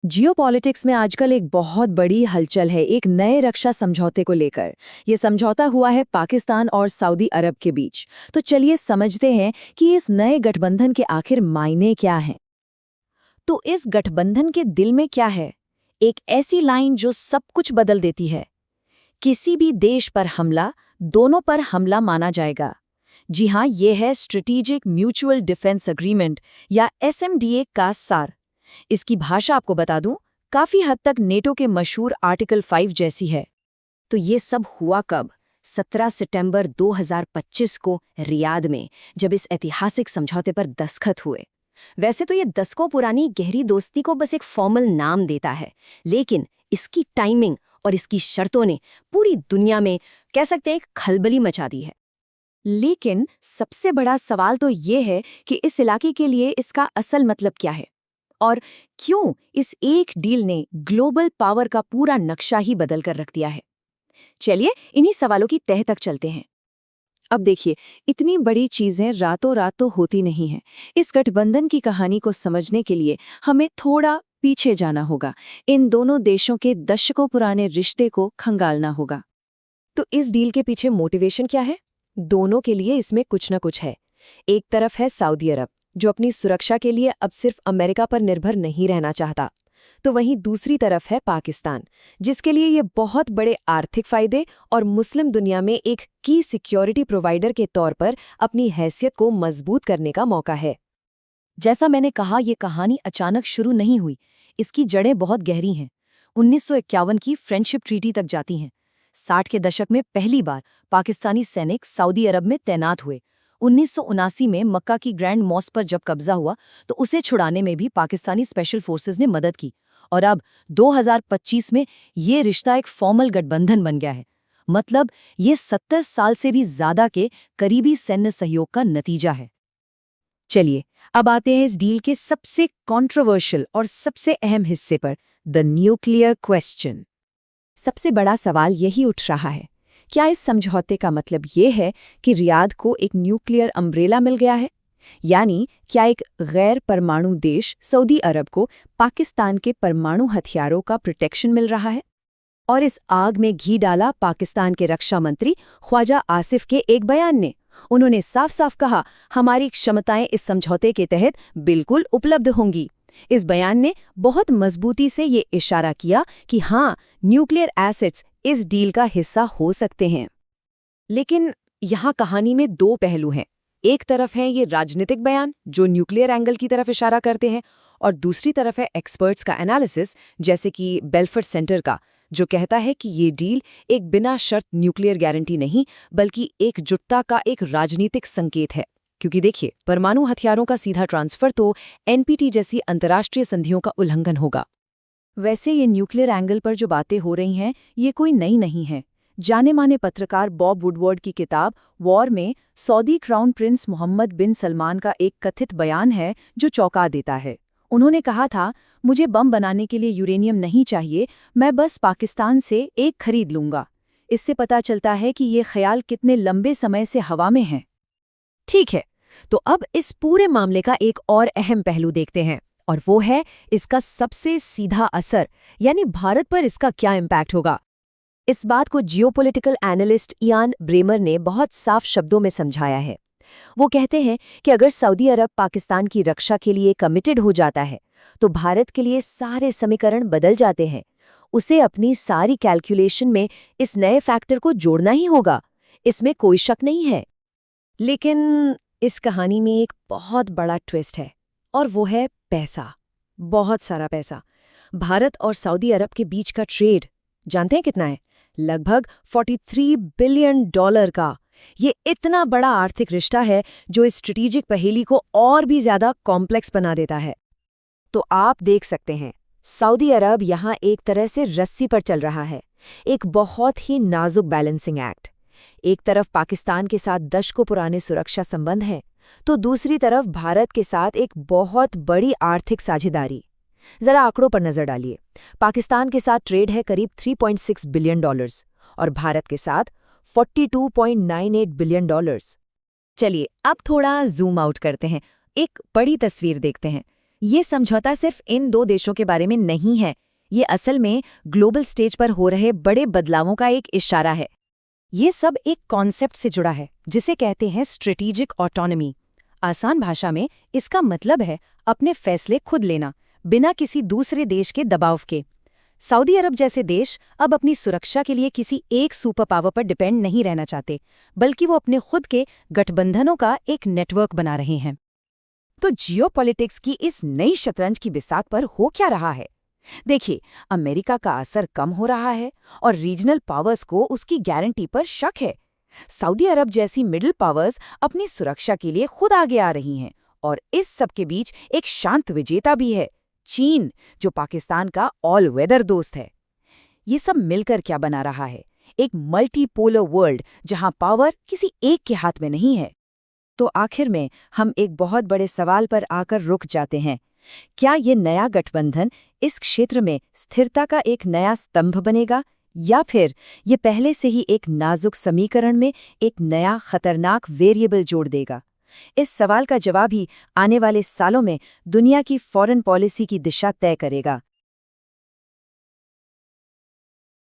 Geopolitics में आजकल एक बहुत बड़ी हलचल है एक नए रक्षा समझौते को लेकर। ये समझौता हुआ है पाकिस्तान और सऊदी अरब के बीच। तो चलिए समझते हैं कि इस नए गठबंधन के आखिर मायने क्या हैं। तो इस गठबंधन के दिल में क्या है? एक ऐसी लाइन जो सब कुछ बदल देती है। किसी भी देश पर हमला दोनों पर हमला माना जाएगा। जी हाँ, ये है स्ट्रेटेजिक म्यूचुअल डिफेंस एग्रीमेंट या एसएमडीए का सार। इसकी भाषा आपको बता दूं, काफी हद तक नेटो के मशहूर आर्टिकल 5 जैसी है। तो ये सब हुआ कब? 17 सितंबर 2025 को रियाद में, जब इस ऐतिहासिक समझौते पर दस्तखत हुए। वैसे तो ये दशकों पुरानी गहरी दोस्ती को बस एक फॉर्मल नाम देता है, लेकिन इसकी टाइमिंग और इसकी शर्तों ने पूरी दुनिया में कह सकते हैं एक खलबली मचा दी है। लेकिन सबसे बड़ा सवाल तो ये है कि इस इलाके के लिए इसका असल मतलब क्या है और क्यों इस एक डील ने ग्लोबल पावर का पूरा नक्शा ही बदल कर रख दिया है। चलिए इन्हीं सवालों की तह तक चलते हैं। अब देखिए, इतनी बड़ी चीजें रातों रात तो होती नहीं हैं। इस गठबंधन की कहानी को समझने के लिए हमें थोड़ा पीछे जाना होगा। इन दोनों देशों के दशकों पुराने रिश्ते को खंगालना होगा। तो इस डील के पीछे मोटिवेशन क्या है? दोनों के लिए इसमें कुछ न कुछ है। एक तरफ है सऊदी अरब, जो अपनी सुरक्षा के लिए अब सिर्फ अमेरिका पर निर्भर नहीं रहना चाहता। तो वहीं दूसरी तरफ है पाकिस्तान, जिसके लिए ये बहुत बड़े आर्थिक फायदे और मुस्लिम दुनिया में एक की सिक्योरिटी प्रोवाइडर के तौर पर अपनी हैसियत को मजबूत करने का मौका है। जैसा मैंने कहा, ये कहानी अचानक शुरू नहीं हुई। इसकी जड़ें बहुत गहरी हैं। 1951 की फ्रेंडशिप ट्रीटी तक जाती हैं। 60 के दशक में पहली बार पाकिस्तानी सैनिक सऊदी अरब में तैनात हुए। 1979 में मक्का की ग्रैंड मॉस्क पर जब कब्जा हुआ तो उसे छुड़ाने में भी पाकिस्तानी स्पेशल फोर्सेस ने मदद की। और अब 2025 में ये रिश्ता एक फॉर्मल गठबंधन बन गया है। मतलब ये 70 साल से भी ज्यादा के करीबी सैन्य सहयोग का नतीजा है। चलिए अब आते हैं इस डील के सबसे कंट्रोवर्शियल और सबसे अहम हिस्से पर, द न्यूक्लियर क्वेश्चन। सबसे बड़ा सवाल यही उठ रहा है, क्या इस समझौते का मतलब ये है कि रियाद को एक न्यूक्लियर अम्ब्रेला मिल गया है? यानी क्या एक गैर परमाणु देश सऊदी अरब को पाकिस्तान के परमाणु हथियारों का प्रोटेक्शन मिल रहा है? और इस आग में घी डाला पाकिस्तान के रक्षा मंत्री ख्वाजा आसिफ के एक बयान ने। उन्होंने साफ साफ कहा, हमारी क्षमताएं इस समझौते के तहत बिल्कुल उपलब्ध होंगी। इस बयान ने बहुत मजबूती से ये इशारा किया कि हाँ, न्यूक्लियर एसेट्स इस डील का हिस्सा हो सकते हैं। लेकिन यहाँ कहानी में दो पहलू हैं। एक तरफ है ये राजनीतिक बयान जो न्यूक्लियर एंगल की तरफ इशारा करते हैं, और दूसरी तरफ है एक्सपर्ट्स का एनालिसिस, जैसे कि बेलफर सेंटर का, जो कहता है कि ये डील एक बिना शर्त न्यूक्लियर गारंटी नहीं बल्कि एकजुटता का एक राजनीतिक संकेत है। क्योंकि देखिए, परमाणु हथियारों का सीधा ट्रांसफर तो एनपीटी जैसी अंतर्राष्ट्रीय संधियों का उल्लंघन होगा। वैसे ये न्यूक्लियर एंगल पर जो बातें हो रही हैं, ये कोई नई नहीं है। जाने माने पत्रकार बॉब वुडवर्ड की किताब वॉर में सऊदी क्राउन प्रिंस मोहम्मद बिन सलमान का एक कथित बयान है जो चौंका देता है। उन्होंने कहा था, मुझे बम बनाने के लिए यूरेनियम नहीं चाहिए, मैं बस पाकिस्तान से एक खरीद लूंगा। इससे पता चलता है कि ये ख्याल कितने लंबे समय से हवा में है। ठीक है, तो अब इस पूरे मामले का एक और अहम पहलू देखते हैं, और वो है इसका सबसे सीधा असर, यानी भारत पर इसका क्या इम्पैक्ट होगा। इस बात को जियोपॉलिटिकल एनालिस्ट इयान ब्रेमर ने बहुत साफ शब्दों में समझाया है। वो कहते हैं कि अगर सऊदी अरब पाकिस्तान की रक्षा के लिए कमिटेड हो जाता है तो भारत के लिए सारे समीकरण बदल जाते हैं। उसे अपनी सारी कैलकुलेशन में इस नए फैक्टर को जोड़ना ही होगा, इसमें कोई शक नहीं है। लेकिन इस कहानी में एक बहुत बड़ा ट्विस्ट है, और वो है पैसा। बहुत सारा पैसा। भारत और सऊदी अरब के बीच का ट्रेड जानते हैं कितना है? लगभग $43 बिलियन का। ये इतना बड़ा आर्थिक रिश्ता है जो इस स्ट्रेटेजिक पहेली को और भी ज्यादा कॉम्प्लेक्स बना देता है। तो आप देख सकते हैं, सऊदी अरब यहाँ एक तरह से रस्सी पर चल रहा है, एक बहुत ही नाजुक बैलेंसिंग एक्ट। एक तरफ पाकिस्तान के साथ दशकों पुराने सुरक्षा संबंध है, तो दूसरी तरफ भारत के साथ एक बहुत बड़ी आर्थिक साझेदारी। जरा आंकड़ों पर नजर डालिए। पाकिस्तान के साथ ट्रेड है करीब $3.6 बिलियन और भारत के साथ $42.98 बिलियन। चलिए अब थोड़ा जूम आउट करते हैं, एक बड़ी तस्वीर देखते हैं। ये समझौता सिर्फ इन दो देशों के बारे में नहीं है, ये असल में ग्लोबल स्टेज पर हो रहे बड़े बदलावों का एक इशारा है। ये सब एक कॉन्सेप्ट से जुड़ा है जिसे कहते हैं स्ट्रेटेजिक ऑटोनॉमी। आसान भाषा में इसका मतलब है अपने फैसले खुद लेना, बिना किसी दूसरे देश के दबाव के। सऊदी अरब जैसे देश अब अपनी सुरक्षा के लिए किसी एक सुपर पावर पर डिपेंड नहीं रहना चाहते, बल्कि वो अपने खुद के गठबंधनों का एक नेटवर्क बना रहे हैं। तो जियोपॉलिटिक्स की इस नई शतरंज की बिसात पर हो क्या रहा है? देखिए, अमेरिका का असर कम हो रहा है और रीजनल पावर्स को उसकी गारंटी पर शक है। सऊदी अरब जैसी मिडिल पावर्स अपनी सुरक्षा के लिए खुद आगे आ रही हैं और इस सब के बीच एक शांत विजेता भी है, चीन, जो पाकिस्तान का ऑल वेदर दोस्त है। ये सब मिलकर क्या बना रहा है? एक मल्टीपोलर वर्ल्ड जहां पावर किसी एक के हाथ में नहीं है। तो आखिर में हम एक बहुत बड़े सवाल पर आकर रुक जाते हैं। क्या ये नया गठबंधन इस क्षेत्र में स्थिरता का एक नया स्तंभ बनेगा, या फिर ये पहले से ही एक नाजुक समीकरण में एक नया खतरनाक वेरिएबल जोड़ देगा? इस सवाल का जवाब ही आने वाले सालों में दुनिया की फॉरेन पॉलिसी की दिशा तय करेगा।